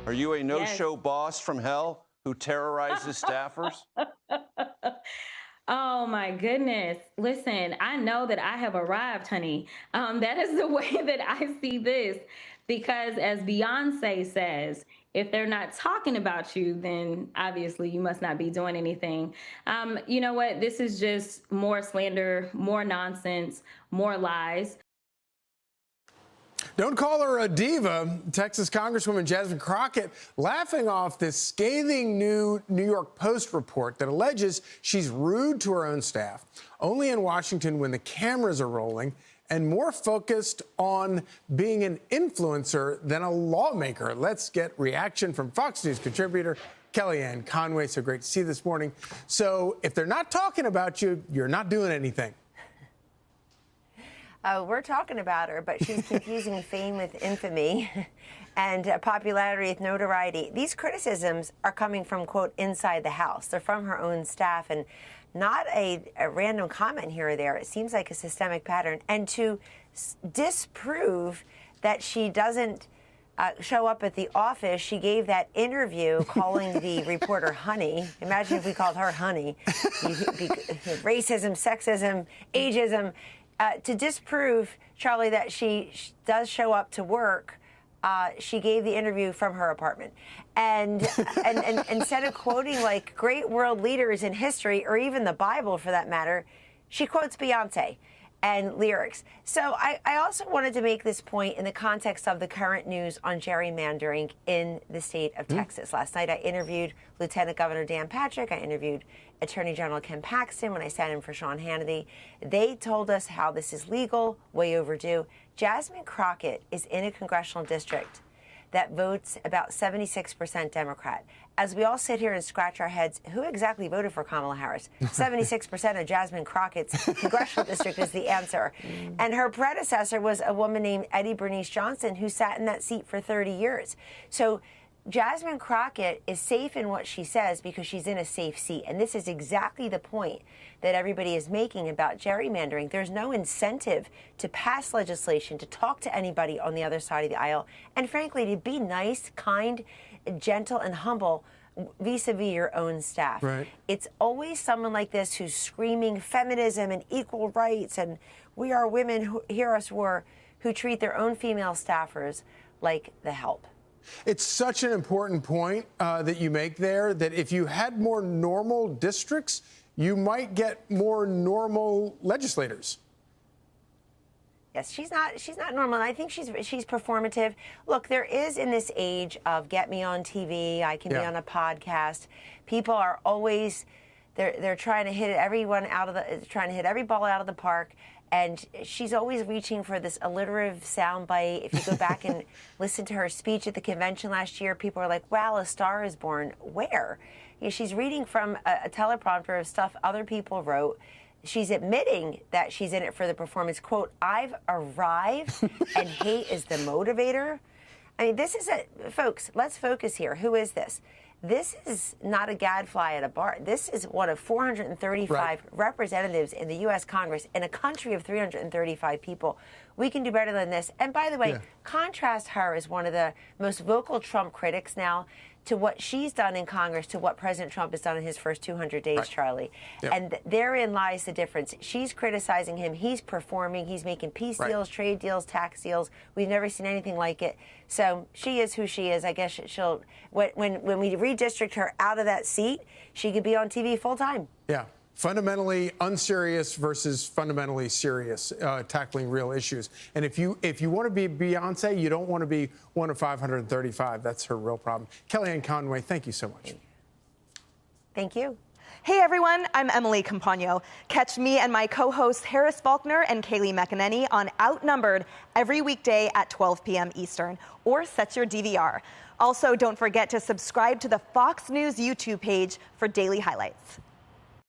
Are you a no-show boss from hell who terrorizes staffers? Oh my goodness. Listen, I know that I have arrived, honey. That is the way that I see this. Because as Beyonce says, if they're not talking about you, then obviously you must not be doing anything. You know what? This is just more slander, more nonsense, more lies. Don't call her a diva. Texas Congresswoman Jasmine Crockett laughing off this scathing new New York Post report that alleges she's rude to her own staff, only in Washington when the cameras are rolling, and more focused on being an influencer than a lawmaker. Let's get reaction from Fox News contributor Kellyanne Conway. So great to see you this morning. So if they're not talking about you, you're not doing anything. We're talking about her, but she's confusing fame with infamy and popularity with notoriety. These criticisms are coming from, quote, inside the House. They're from her own staff and not a random comment here or there. It seems like a systemic pattern. And to disprove that she doesn't show up at the office, she gave that interview calling the reporter honey. Imagine if we called her honey. Racism, sexism, ageism. To disprove, Charlie, that she does show up to work, she gave the interview from her apartment. And instead of quoting like great world leaders in history, or even the Bible for that matter, she quotes Beyonce and lyrics. So I also wanted to make this point in the context of the current news on gerrymandering in the state of Texas. Last night I interviewed Lieutenant Governor Dan Patrick. I interviewed Attorney General Ken Paxton when I sat in for Sean Hannity. They told us how this is legal, way overdue. Jasmine Crockett is in a congressional district that votes about 76% Democrat. As we all sit here and scratch our heads, who exactly voted for Kamala Harris? 76% of Jasmine Crockett's congressional district is the answer. And her predecessor was a woman named Eddie Bernice Johnson, who sat in that seat for 30 years. So Jasmine Crockett is safe in what she says because she's in a safe seat. And this is exactly the point that everybody is making about gerrymandering. There's no incentive to pass legislation, to talk to anybody on the other side of the aisle, and frankly, to be nice, kind, gentle, and humble vis-a-vis your own staff. Right. It's always someone like this who's screaming feminism and equal rights and we are women, who hear us roar, who treat their own female staffers like the help. It's such an important point that you make there, that if you had more normal districts, you might get more normal legislators. Yes, she's not normal. And I think she's performative. Look, there is, in this age of get me on TV, I can be on a podcast, people are always they're trying to hit trying to hit every ball out of the park. And she's always reaching for this alliterative soundbite. If you go back and listen to her speech at the convention last year, people are like, wow, a star is born. Where? You know, she's reading from a teleprompter of stuff other people wrote. She's admitting that she's in it for the performance. Quote, I've arrived and hate is the motivator. I mean, this is folks, let's focus here. Who is this? This is not a gadfly at a bar. This is one of 435 representatives in the U.S. Congress in a country of 335 people. We can do better than this. And by the way, contrast her as one of the most vocal Trump critics now to what she's done in Congress to what President Trump has done in his first 200 days, Charlie. And therein lies the difference. She's criticizing him. He's performing. He's making peace deals, trade deals, tax deals. We've never seen anything like it. So she is who she is. I guess she'll, when we redistrict her out of that seat, she could be on TV full time. Yeah. Fundamentally unserious versus fundamentally serious, tackling real issues. And if you want to be Beyonce, you don't want to be one of 535. That's her real problem. Kellyanne Conway, thank you so much. Thank you. Hey everyone, I'm Emily Campagno. Catch me and my co-hosts Harris Faulkner and Kaylee McEnany on Outnumbered every weekday at 12 p.m. Eastern, or set your DVR. Also, don't forget to subscribe to the Fox News YouTube page for daily highlights.